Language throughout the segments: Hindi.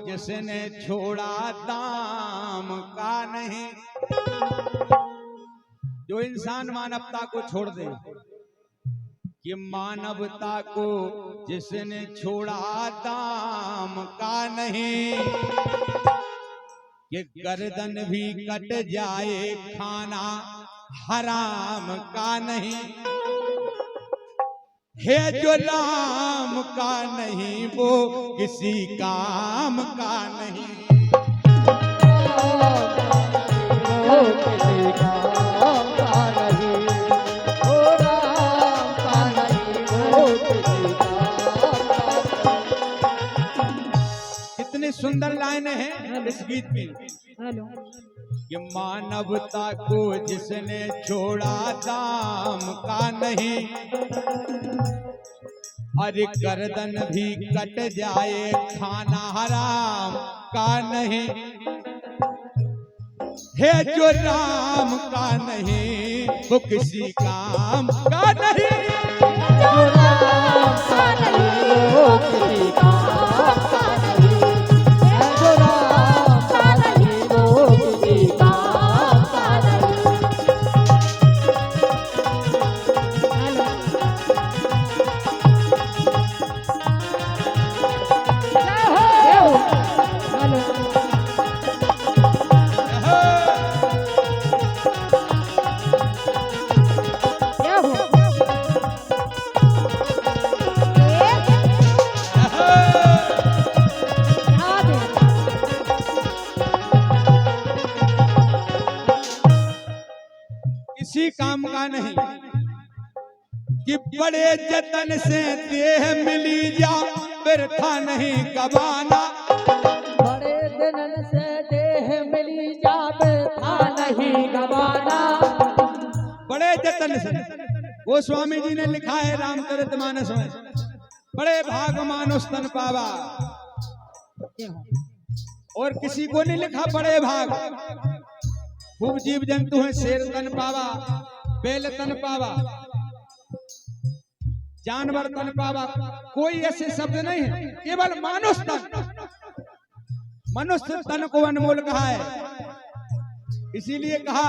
जिसने छोड़ा दाम का नहीं। जो इंसान मानवता को छोड़ दे, कि मानवता को जिसने छोड़ा दाम का नहीं, कि गर्दन भी कट जाए खाना हराम का नहीं। है जो राम का नहीं वो किसी काम का नहीं। वो किसी काम का नहीं, वो राम का नहीं, वो किसी काम का नहीं। कितनी सुंदर लाइनें हैं इस गीत में। कि मानवता को जिसने छोड़ा दाम का नहीं, अरे गर्दन भी कट जाए खाना हराम का नहीं। है जो राम का नहीं वो किसी काम का नहीं। जो राम का नहीं वो किसी काम का नहीं, जो राम का नहीं वो किसी काम का नहीं। किसी काम का नहीं, कि बड़े जतन से देह मिली जा व्यर्था नहीं गवाना। बड़े दिन से देह मिली जावे था नहीं गवाना। बड़े जतन से, वो स्वामी जी ने लिखा है रामचरितमानस में, बड़े भाग मानुष तन पावा। और किसी को नहीं लिखा बड़े भाग। खूब जीव जंतु हैं, शेर तन पावा, बैल तन पावा, जानवर तन पावा, कोई ऐसे शब्द नहीं है, केवल मानुष तन। मनुष्य तन को अनमोल कहा है। इसीलिए कहा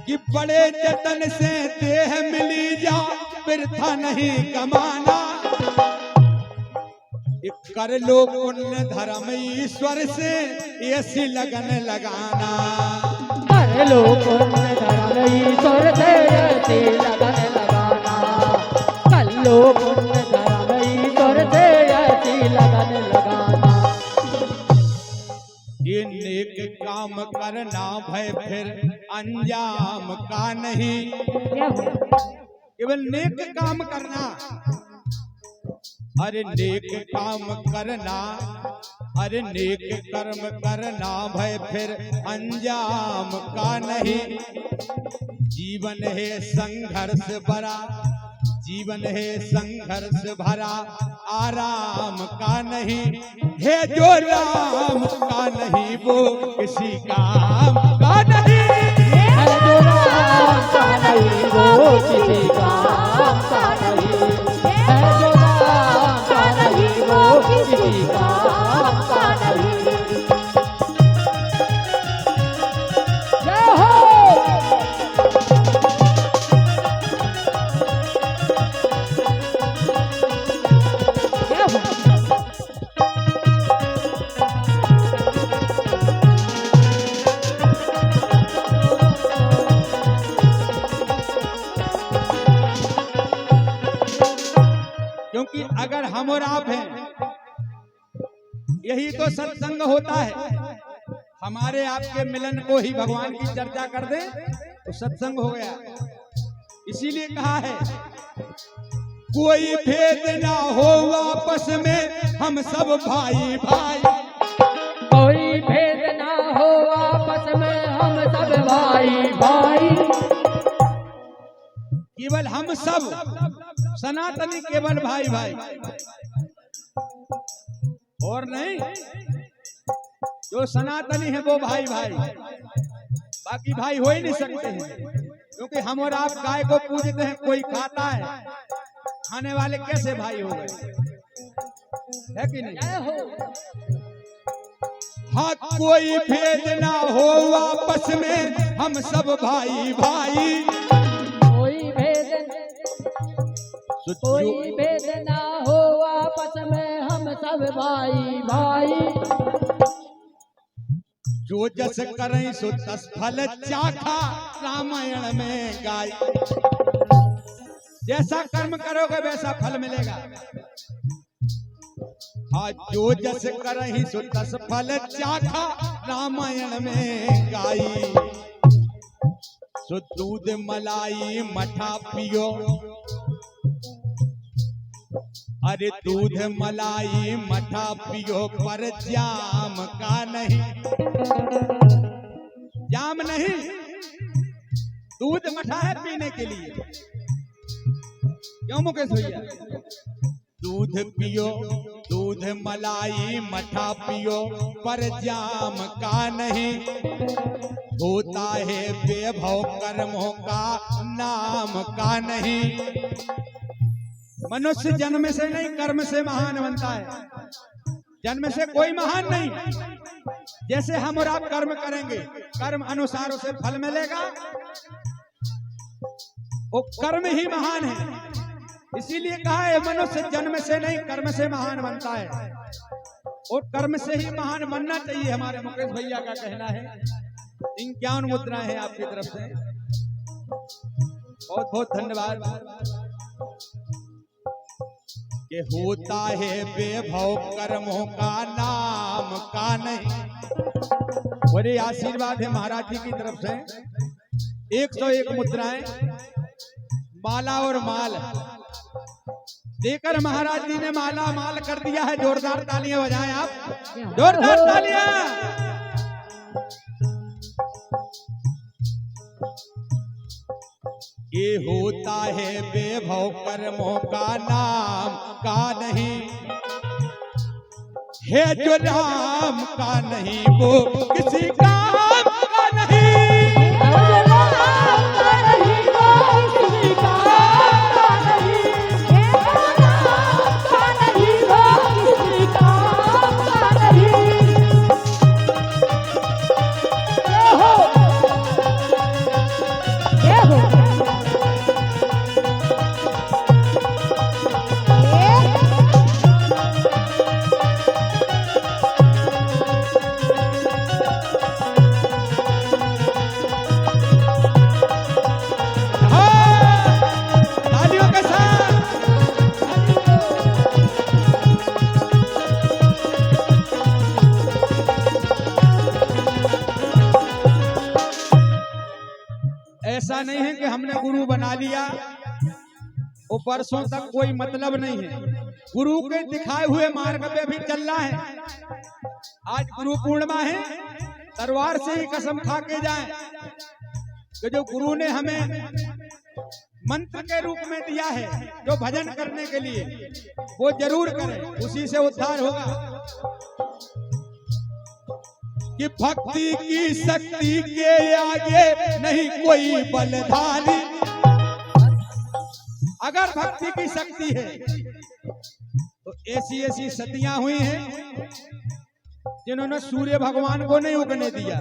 कि बड़े जतन से देह मिली जा व्यर्था नहीं कमाना। कर लो पुण्य धर्म ईश्वर से ऐसी लगन लगाना। कर लो पुण्य धर्म ईश्वर से ऐसी लगन लगाना। कर लो पुण्य धर्म ईश्वर से ऐसी लगन लगाना। ये नेक काम करना भय फिर अंजाम का नहीं। केवल नेक काम करना, अरे नेक काम करना, अरे नेक कर्म करना भय फिर अंजाम का नहीं। जीवन है संघर्ष भरा, जीवन है संघर्ष भरा, आराम का नहीं। है जो राम का नहीं वो किसी काम का नहीं। है जो राम का नहीं वो किसी काम का नहीं। है जो राम का नहीं वो किसी काम का नहीं। जय हो। जय हो। क्योंकि अगर हम और आप हैं, यही तो सत्संग होता है। हमारे आपके मिलन को ही भगवान की चर्चा कर दे तो सत्संग हो गया। इसीलिए कहा है कोई भेद ना हो आपस में हम सब भाई भाई। कोई भेद ना हो आपस में हम सब भाई भाई। केवल हम सब सनातनी, केवल भाई भाई और नहीं। जो सनातनी है वो भाई भाई, बाकी भाई हो ही नहीं सकते हैं। क्योंकि हम और आप गाय को पूजते हैं, कोई खाता है, खाने वाले कैसे भाई हो गए। है कि नहीं? जय हो। हाँ, कोई भेद ना हो आपस में, हम सब भाई भाई। कोई भेद ना हो आपस में, हम सब भाई भाई। जो जस करें सो तस फल चाखा, रामायण में गाय। जैसा कर्म करोगे वैसा फल मिलेगा। हाँ, जो जस करहि सो तस फल चाखा, रामायण में गाई। सो दूध मलाई मठा पियो, अरे दूध मलाई मठा पियो, पर जाम का नहीं। जाम नहीं, दूध मठा है पीने के लिए। क्यों मुकेश भैया? दूध पियो, दूध मलाई मठा पियो, पर जाम का नहीं। होता है वैभव कर्मों का, नाम का नहीं। मनुष्य जन्म से नहीं, कर्म से महान बनता है। जन्म से कोई महान नहीं। जैसे हम और आप कर्म करेंगे, कर्म अनुसार उसे फल मिलेगा। वो कर्म ही महान है। इसीलिए कहा है मनुष्य जन्म से नहीं, कर्म से महान बनता है। और कर्म से ही महान बनना चाहिए, हमारे मुकेश भैया का कहना है। 51 मुद्राएं हैं आपकी तरफ से, बहुत बहुत धन्यवाद। कि होता है वैभव कर्मों का, नाम का नहीं। बड़े आशीर्वाद है महाराज जी की तरफ से। 101 मुद्राएं, माला और माल देकर महाराज जी ने माला माल कर दिया है। जोरदार तालियां बजाएं आप, जोरदार तालियां। ये होता है वैभव कर्मों का, नाम का नहीं। है जो राम का नहीं, वो किसी काम का नहीं। ऐसा नहीं है कि हमने गुरु बना लिया वो वर्षों तक कोई मतलब नहीं है। गुरु के दिखाए हुए मार्ग पे भी चल रहा है। आज गुरु पूर्णिमा है, दरबार से ही कसम खा के जाएं कि जो गुरु ने हमें मंत्र के रूप में दिया है, जो भजन करने के लिए, वो जरूर करें, उसी से उद्धार होगा। कि भक्ति की शक्ति के आगे नहीं कोई बलधारी। अगर भक्ति की शक्ति है तो ऐसी ऐसी सतियां हुई हैं जिन्होंने सूर्य भगवान को नहीं उगने दिया,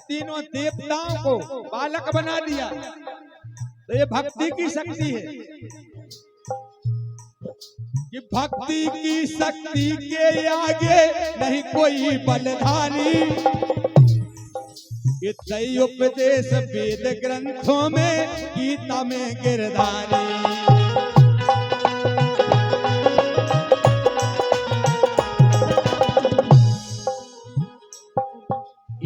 तीनों देवताओं को बालक बना दिया। तो ये भक्ति की शक्ति है। कि भक्ति की शक्ति के आगे नहीं कोई बलधारी। ये दैव उपदेश वेद ग्रंथों में, गीता में गिरधारी।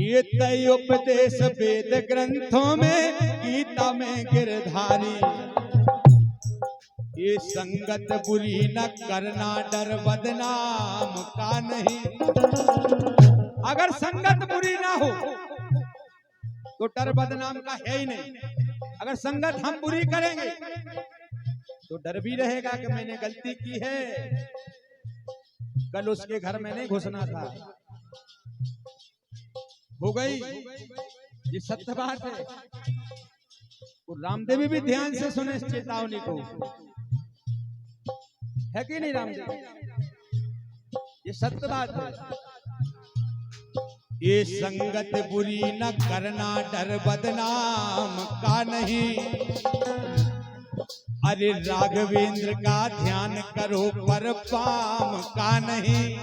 ये दैव उपदेश वेद ग्रंथों में, गीता में गिरधारी। ये संगत बुरी न करना, डर बदनाम का नहीं। अगर संगत बुरी ना हो तो डर बदनाम का है ही नहीं। अगर संगत हम बुरी करेंगे तो डर भी रहेगा कि मैंने गलती की है, कल उसके घर में नहीं घुसना था, हो गई। ये सत्य बात है। तो रामदेव भी ध्यान से सुने इस चेतावनी को, है कि नहीं रामदेव? ये सत्य बात है। ये संगत बुरी न करना, डर बदनाम का नहीं। अरे राघवेंद्र का ध्यान करो, पर पाम का नहीं।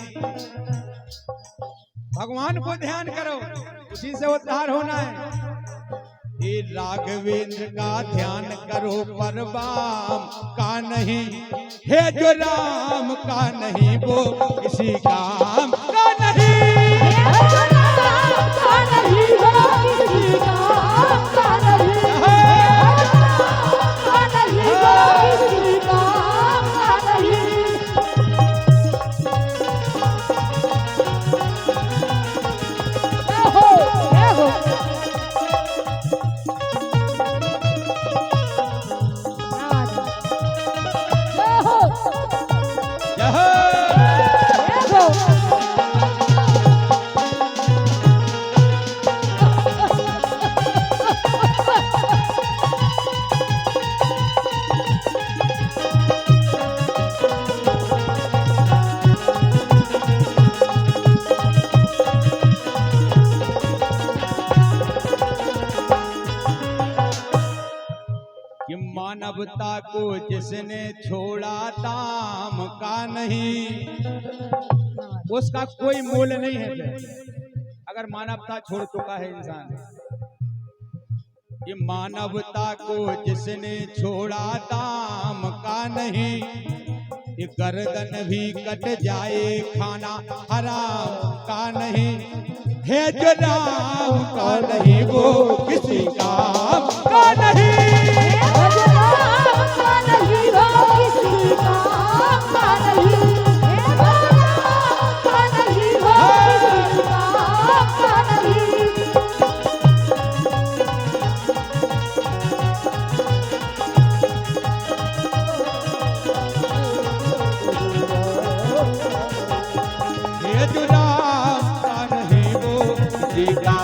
भगवान को ध्यान करो, उसी से उद्धार होना है। ये राघवेंद्र का ध्यान करो, पर बाम का नहीं। है जो राम का नहीं, वो किसी काम का नहीं। कि मानवता को जिसने छोड़ा, दाम का नहीं। उसका कोई मोल नहीं है अगर मानवता छोड़ चुका है इंसान। ये मानवता को जिसने छोड़ा, दाम का नहीं। ये गर्दन भी कट जाए, खाना हराम का नहीं। है जो राम का नहीं, वो किसी काम का नहीं। ये जो राम का नहीं, वो किसी का